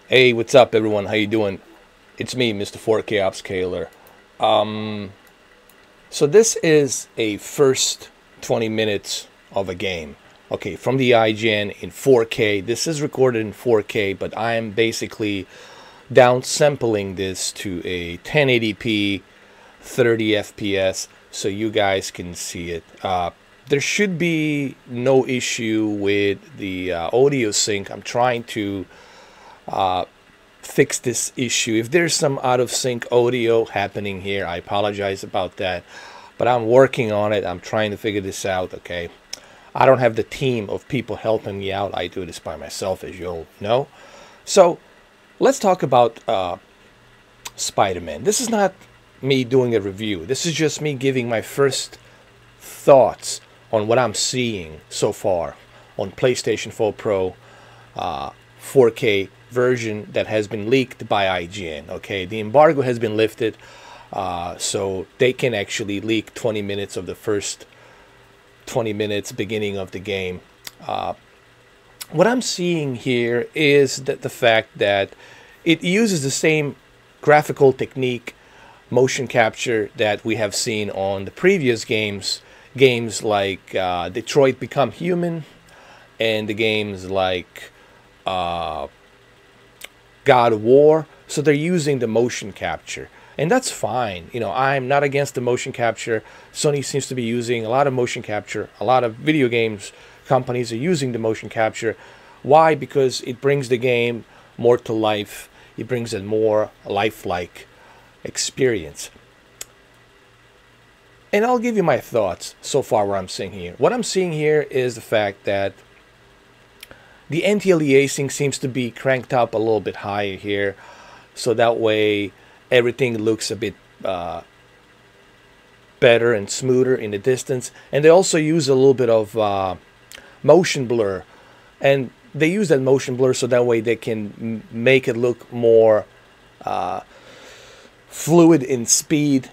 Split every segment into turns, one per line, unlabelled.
Hey, what's up, everyone? How you doing? It's me, Mr. 4K Upscaler. So this is a first 20 minutes of a game. Okay, from the IGN in 4K. This is recorded in 4K, but I am basically downsampling this to a 1080p 30 FPS so you guys can see it. There should be no issue with the audio sync. I'm trying to fix this issue. If there's some out of sync audio happening here, I apologize about that, but I'm working on it. I'm trying to figure this out. Okay, I don't have the team of people helping me out. I do this by myself, as you'll know. So let's talk about Spider-Man. This is not me doing a review. This is just me giving my first thoughts on what I'm seeing so far on PlayStation 4 Pro 4K version that has been leaked by IGN. Okay, the embargo has been lifted, so they can actually leak 20 minutes of the first 20 minutes beginning of the game. What I'm seeing here is that the fact that it uses the same graphical technique, motion capture, that we have seen on the previous games like Detroit Become Human, and the games like God of War. So they're using the motion capture, and that's fine. You know, I'm not against the motion capture. Sony seems to be using a lot of motion capture. A lot of video games companies are using the motion capture. Why? Because it brings the game more to life. It brings a more lifelike experience. And I'll give you my thoughts so far what I'm seeing here. What I'm seeing here is the fact that the anti-aliasing seems to be cranked up a little bit higher here, so that way everything looks a bit better and smoother in the distance. And they also use a little bit of motion blur, and they use that motion blur so that way they can make it look more fluid in speed.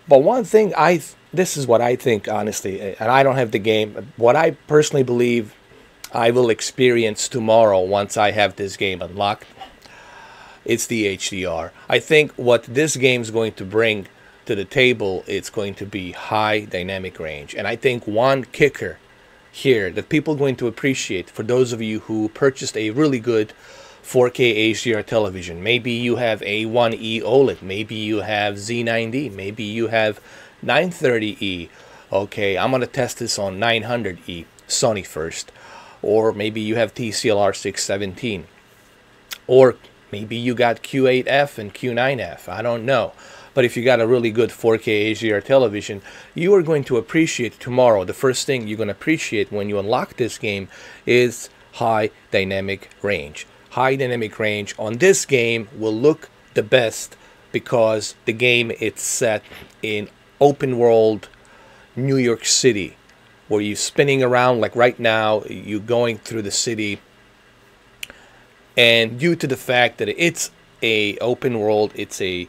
But one thing, this is what I think, honestly, and I don't have the game. What I personally believe I will experience tomorrow once I have this game unlocked, it's the HDR. I think what this game is going to bring to the table, it's going to be high dynamic range. And I think one kicker here that people are going to appreciate, for those of you who purchased a really good 4K HDR television, maybe you have A1E OLED, maybe you have Z90, maybe you have 930E. Okay, I'm gonna test this on 900E Sony first, or maybe you have TCLR 617, or maybe you got Q8F and Q9F. I don't know. But if you got a really good 4K HDR television, you are going to appreciate tomorrow. The first thing you're going to appreciate when you unlock this game is high dynamic range. High dynamic range on this game will look the best because the game is set in open world New York City, where you're spinning around like right now. You're going through the city, and due to the fact that it's a open world, it's a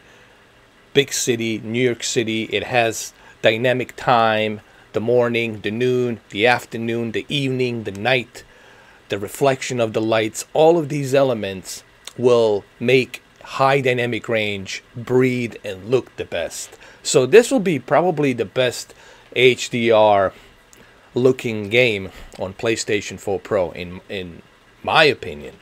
big city, New York City, it has dynamic time, the morning, the noon, the afternoon, the evening, the night, the reflection of the lights. All of these elements will make high dynamic range breathe and look the best. So this will be probably the best HDR looking game on PlayStation 4 Pro in my opinion.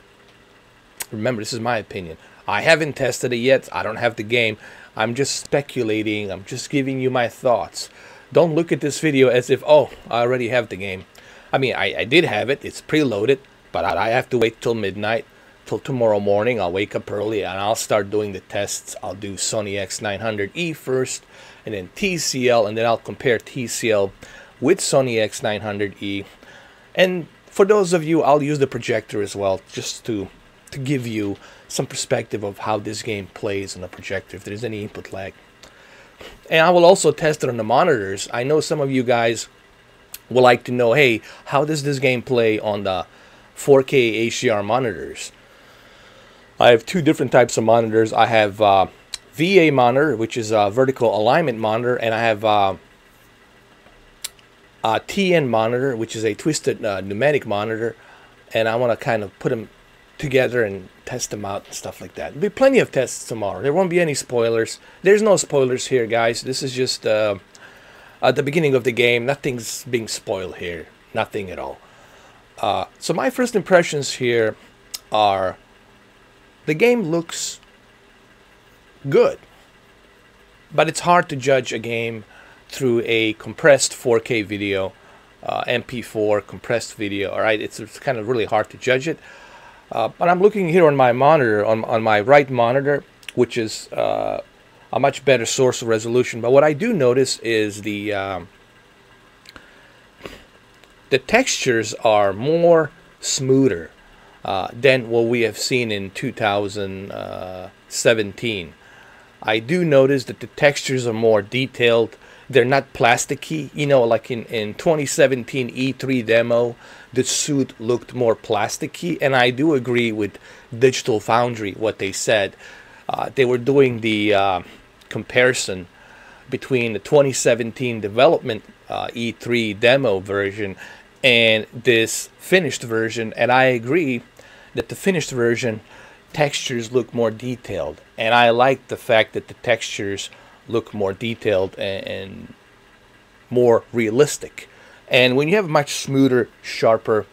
Remember, this is my opinion. I haven't tested it yet. I don't have the game. I'm just speculating. I'm just giving you my thoughts. Don't look at this video as if, oh, I already have the game. I mean, I did have it. It's preloaded, but I have to wait till midnight, till tomorrow morning. I'll wake up early and I'll start doing the tests. I'll do Sony X900E first, and then TCL, and then I'll compare TCL with Sony X900E. And for those of you, I'll use the projector as well, just to give you some perspective of how this game plays on the projector, if there's any input lag. And I will also test it on the monitors. I know some of you guys would like to know, hey, how does this game play on the 4K HDR monitors? I have two different types of monitors. I have VA monitor, which is a vertical alignment monitor, and I have TN monitor, which is a twisted pneumatic monitor. And I want to kind of put them together and test them out and stuff like that. There'll be plenty of tests tomorrow. There won't be any spoilers. There's no spoilers here, guys. This is just at the beginning of the game. Nothing's being spoiled here. Nothing at all. So my first impressions here are the game looks good, but it's hard to judge a game through a compressed 4K video, MP4 compressed video. All right, it's kind of really hard to judge it. But I'm looking here on my monitor, on my right monitor, which is a much better source of resolution. But what I do notice is the textures are more smoother than what we have seen in 2017. I do notice that the textures are more detailed. They're not plasticky. You know, like in 2017 E3 demo, the suit looked more plasticky. And I do agree with Digital Foundry, what they said. They were doing the comparison between the 2017 development E3 demo version and this finished version, and I agree that the finished version textures look more detailed, and I like the fact that the textures look more detailed and more realistic. And when you have a much smoother, sharper,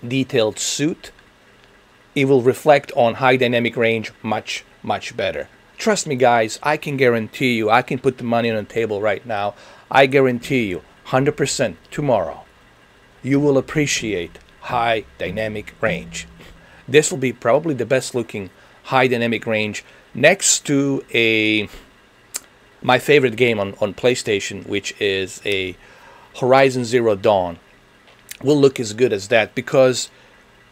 detailed suit, it will reflect on high dynamic range much better. Trust me, guys, I can guarantee you, I can put the money on the table right now, I guarantee you 100% tomorrow you will appreciate high dynamic range. This will be probably the best looking high dynamic range next to my favorite game on PlayStation, which is a Horizon Zero Dawn. Will look as good as that because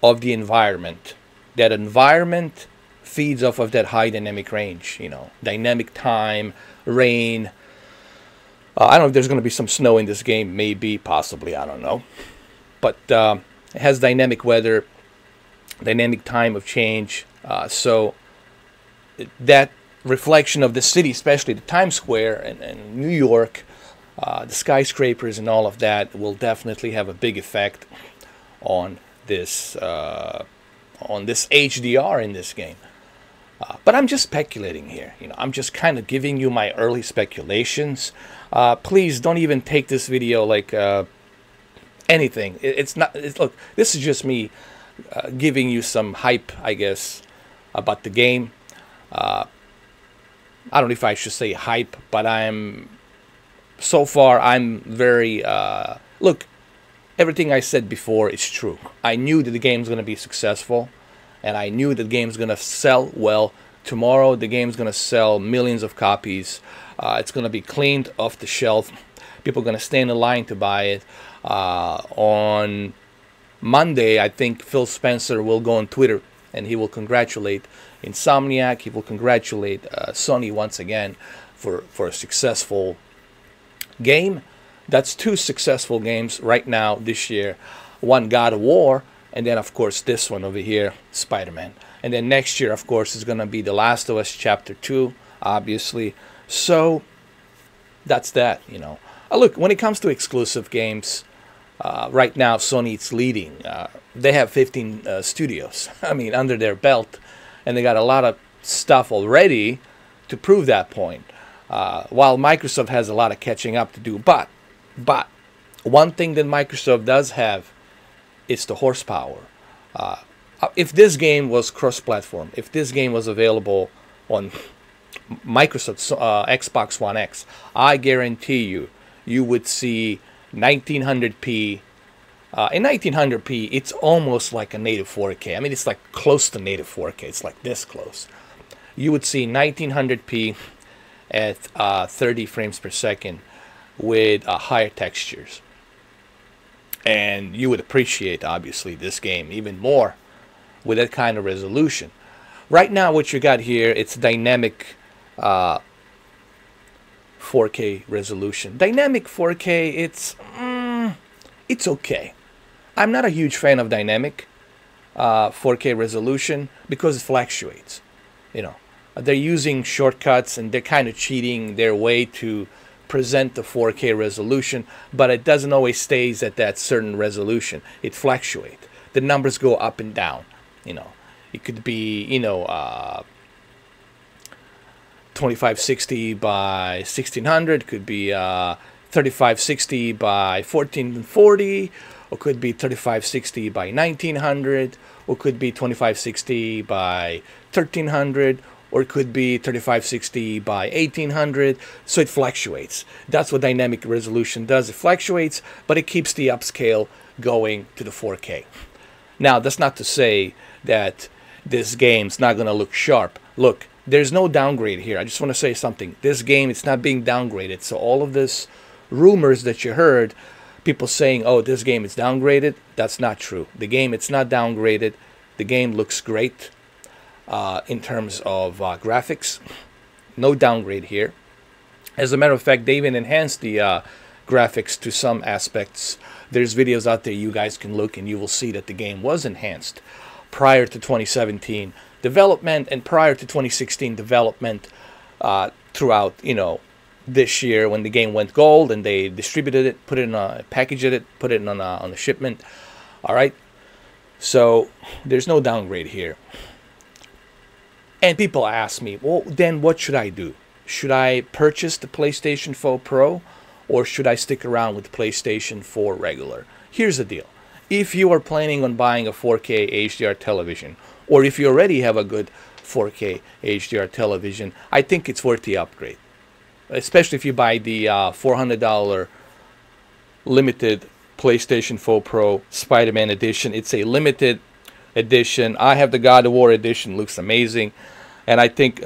of the environment. That environment feeds off of that high dynamic range, you know, dynamic time, rain. I don't know if there's going to be some snow in this game, maybe, possibly, I don't know. But it has dynamic weather, dynamic time of change, so that reflection of the city, especially the Times Square and New York, the skyscrapers and all of that, will definitely have a big effect on this HDR in this game. But I'm just speculating here. You know, I'm just kind of giving you my early speculations. Please don't even take this video like anything. It's not. Look, this is just me giving you some hype, I guess, about the game. I don't know if I should say hype, but so far I'm very look. Everything I said before is true. I knew that the game's going to be successful, and I knew that the game's going to sell well. Tomorrow, the game's going to sell millions of copies. It's going to be cleaned off the shelf. People are going to stand in line to buy it. On Monday, I think Phil Spencer will go on Twitter and he will congratulate Insomniac. He will congratulate Sony once again for a successful game. That's 2 successful games right now this year. One, God of War, and then of course this one over here, Spider-Man. And then next year, of course, is going to be The Last of Us Chapter 2, obviously. So that's that, you know. Look, when it comes to exclusive games, right now Sony is leading. They have 15 studios, I mean, under their belt, and they got a lot of stuff already to prove that point. While Microsoft has a lot of catching up to do, but one thing that Microsoft does have is the horsepower. If this game was cross-platform, if this game was available on Microsoft's Xbox One X, I guarantee you would see 1900p. In 1900p, it's almost like a native 4K. I mean, it's like close to native 4K. It's like this close. You would see 1900p at 30 frames per second with higher textures. And you would appreciate, obviously, this game even more with that kind of resolution. Right now, what you got here, it's dynamic 4K resolution. Dynamic 4K, it's okay. I'm not a huge fan of dynamic 4K resolution because it fluctuates. You know, they're using shortcuts and they're kind of cheating their way to present the 4K resolution, but it doesn't always stays at that certain resolution. It fluctuates. The numbers go up and down. You know, it could be, 2560 by 1600, could be 3560 by 1440, or could be 3560 by 1900, or could be 2560 by 1300, or it could be 3560 by 1800. So it fluctuates. That's what dynamic resolution does. It fluctuates, but it keeps the upscale going to the 4K. Now, that's not to say that this game's not going to look sharp. Look, there's no downgrade here. I just want to say something. This game, it's not being downgraded. So all of this rumors that you heard, people saying, oh, this game is downgraded, that's not true. The game, it's not downgraded. The game looks great in terms of graphics. No downgrade here. As a matter of fact, they even enhanced the graphics to some aspects. There's videos out there you guys can look and you will see that the game was enhanced prior to 2017 development and prior to 2016 development throughout, this year when the game went gold and they distributed it, put it in a packaged it, put it on a shipment. All right. So there's no downgrade here. And people ask me, well, then what should I do? Should I purchase the PlayStation 4 Pro or should I stick around with the PlayStation 4 regular? Here's the deal. If you are planning on buying a 4K HDR television, or if you already have a good 4K HDR television, I think it's worth the upgrade. Especially if you buy the $400 limited PlayStation 4 Pro Spider-Man edition. It's a limited edition. I have the God of War edition. Looks amazing. And I think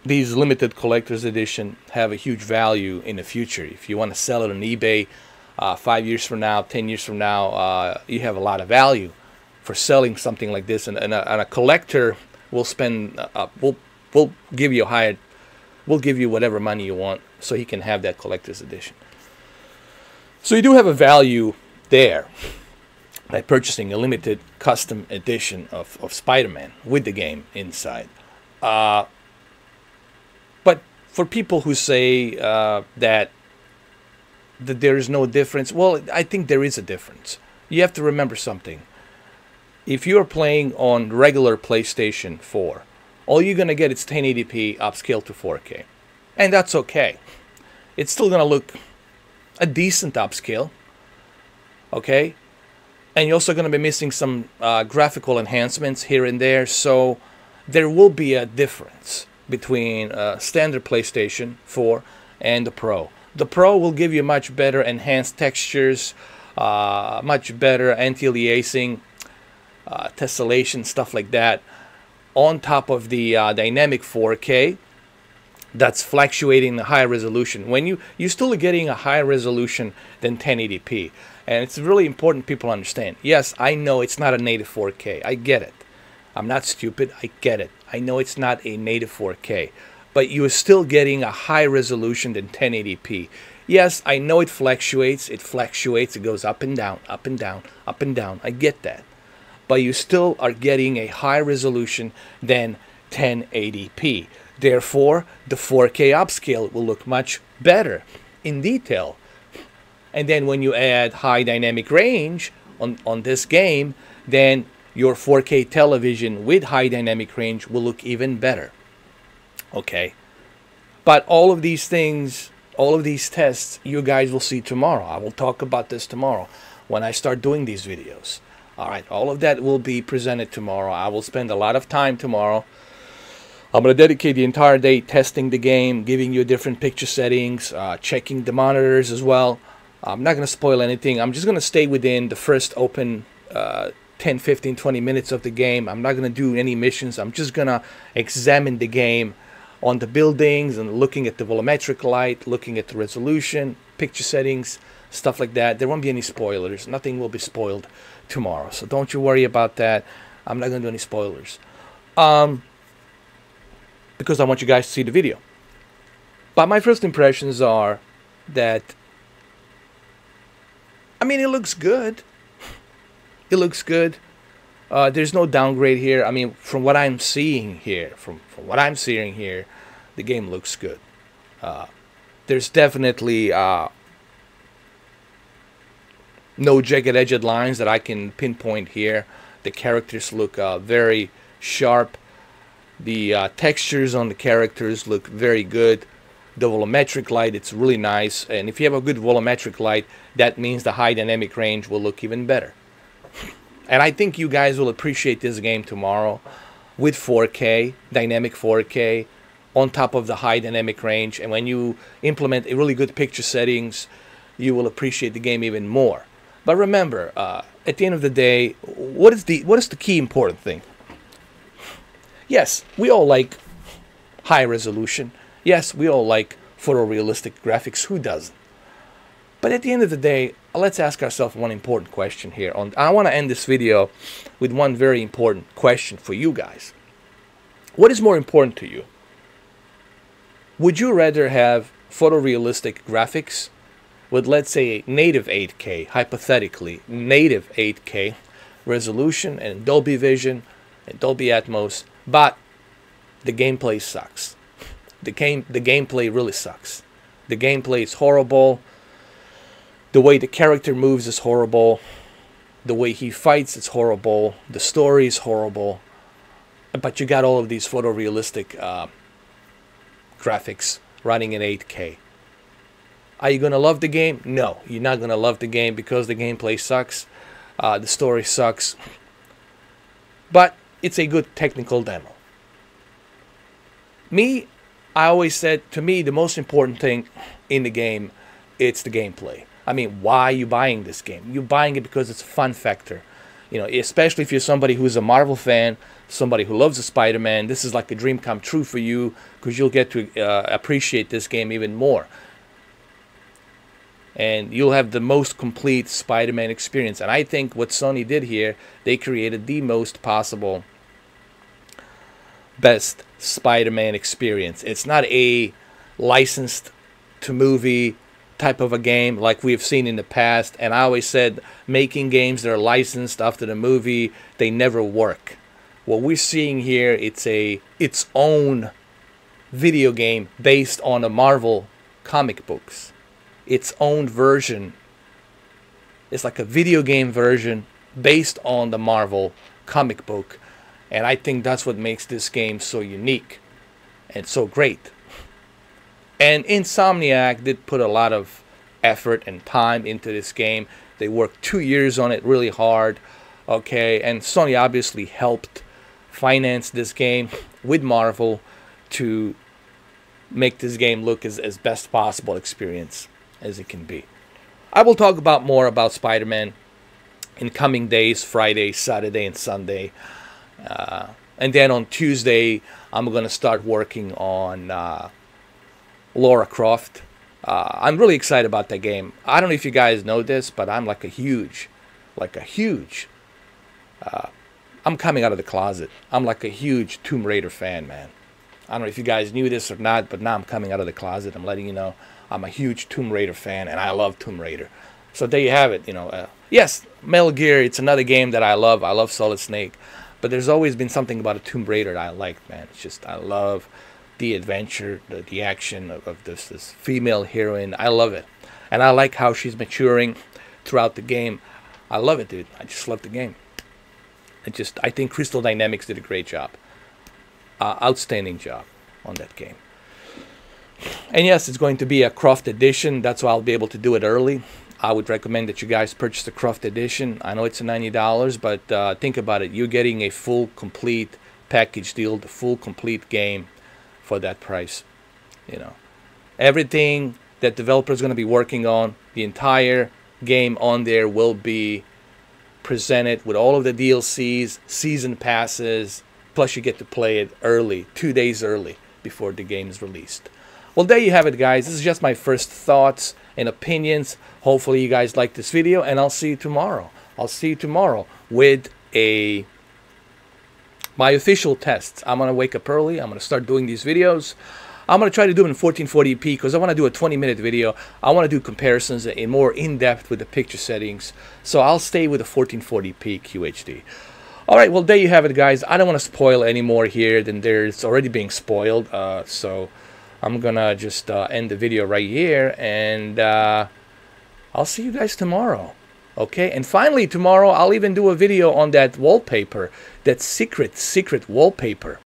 these limited collector's edition have a huge value in the future. If you want to sell it on eBay 5 years from now, 10 years from now, you have a lot of value for selling something like this. And a collector will spend, will give you a higher, will give you whatever money you want so he can have that collector's edition. So you do have a value there by purchasing a limited custom edition of Spider-Man with the game inside. But for people who say that there is no difference, well, I think there is a difference. You have to remember something. If you're playing on regular PlayStation 4, all you're going to get is 1080p upscale to 4K. And that's okay. It's still going to look a decent upscale. Okay? And you're also going to be missing some graphical enhancements here and there. So there will be a difference between standard PlayStation 4 and the Pro. The Pro will give you much better enhanced textures, much better anti-aliasing, tessellation, stuff like that, on top of the dynamic 4K that's fluctuating the high resolution. When you're still getting a higher resolution than 1080p. And it's really important people understand. Yes, I know it's not a native 4K. I get it. I'm not stupid. I get it. I know it's not a native 4K. But you're still getting a high resolution than 1080p. Yes, I know it fluctuates. It fluctuates. It goes up and down, up and down, up and down. I get that. But you still are getting a high resolution than 1080p. Therefore, the 4K upscale will look much better in detail. And then when you add high dynamic range on this game, then your 4K television with high dynamic range will look even better. Okay? But all of these things, all of these tests, you guys will see tomorrow. I will talk about this tomorrow when I start doing these videos. All right, all of that will be presented tomorrow. I will spend a lot of time tomorrow. I'm going to dedicate the entire day testing the game, giving you different picture settings, checking the monitors as well. I'm not going to spoil anything. I'm just going to stay within the first open 10, 15, 20 minutes of the game. I'm not going to do any missions. I'm just going to examine the game on the buildings and looking at the volumetric light, looking at the resolution, picture settings, stuff like that. There won't be any spoilers. Nothing will be spoiled tomorrow. So don't you worry about that. I'm not going to do any spoilers. Because I want you guys to see the video. But my first impressions are that, I mean, it looks good. It looks good. There's no downgrade here. I mean, from what I'm seeing here, from what I'm seeing here, the game looks good. There's definitely no jagged-edged lines that I can pinpoint here. The characters look very sharp. The textures on the characters look very good. The volumetric light, it's really nice. And if you have a good volumetric light, that means the high dynamic range will look even better. And I think you guys will appreciate this game tomorrow with 4K, dynamic 4K, on top of the high dynamic range. And when you implement a really good picture settings, you will appreciate the game even more. But remember, at the end of the day, what is the key important thing? Yes, we all like high resolution. Yes, we all like photorealistic graphics. Who doesn't? But at the end of the day, let's ask ourselves one important question here. I want to end this video with one very important question for you guys. What is more important to you? Would you rather have photorealistic graphics with, let's say, native 8K, hypothetically, native 8K resolution and Dolby Vision and Dolby Atmos, but the gameplay sucks? The gameplay really sucks. The gameplay is horrible. The way the character moves is horrible. The way he fights is horrible. The story is horrible. But you got all of these photorealistic graphics running in 8K. Are you going to love the game? No, you're not going to love the game because the gameplay sucks. The story sucks. But it's a good technical demo. I always said, to me, the most important thing in the game, it's the gameplay. I mean, why are you buying this game? You're buying it because it's a fun factor. You know, especially if you're somebody who's a Marvel fan, somebody who loves the Spider-Man, this is like a dream come true for you because you'll get to appreciate this game even more. And you'll have the most complete Spider-Man experience. And I think what Sony did here, they created the most possible best Spider-Man experience. It's not a licensed to movie type of a game like we have seen in the past. And I always said making games that are licensed after the movie, they never work. What we're seeing here, it's its own video game based on the Marvel comic books. Its own version. It's like a video game version based on the Marvel comic book. And I think that's what makes this game so unique and so great. And Insomniac did put a lot of effort and time into this game. They worked 2 years on it really hard. Okay, and Sony obviously helped finance this game with Marvel to make this game look as best possible experience as it can be. I will talk more about Spider-Man in coming days, Friday, Saturday, and Sunday. And then on Tuesday, I'm going to start working on Lara Croft. I'm really excited about that game. I don't know if you guys know this, but I'm I'm coming out of the closet. I'm like a huge Tomb Raider fan, man. I don't know if you guys knew this or not, but now I'm coming out of the closet. I'm letting you know I'm a huge Tomb Raider fan, and I love Tomb Raider. So there you have it. You know, yes, Metal Gear, it's another game that I love. I love Solid Snake. But there's always been something about a Tomb Raider that I liked, man. It's just, I love the adventure, the action of this female heroine. I love it. And I like how she's maturing throughout the game. I love it, dude. I just love the game. I think Crystal Dynamics did a great job. Outstanding job on that game. And yes, it's going to be a Croft edition. That's why I'll be able to do it early. I would recommend that you guys purchase the Croft edition. I know it's $90, but think about it. You're getting a full, complete package deal, the full, complete game for that price. You know, everything that developers are going to be working on, the entire game on there will be presented with all of the DLCs, season passes, plus you get to play it early, 2 days early before the game is released. Well, there you have it, guys. This is just my first thoughts and opinions. Hopefully you guys like this video, and I'll see you tomorrow. I'll see you tomorrow with my official tests. I'm going to wake up early. I'm going to start doing these videos. I'm going to try to do it in 1440p because I want to do a 20-minute video. I want to do comparisons in more in-depth with the picture settings. So I'll stay with the 1440p QHD. All right, well, there you have it, guys. I don't want to spoil any more here than there's already being spoiled. So I'm going to just end the video right here, and I'll see you guys tomorrow. Okay, and finally tomorrow I'll even do a video on that wallpaper, that secret wallpaper.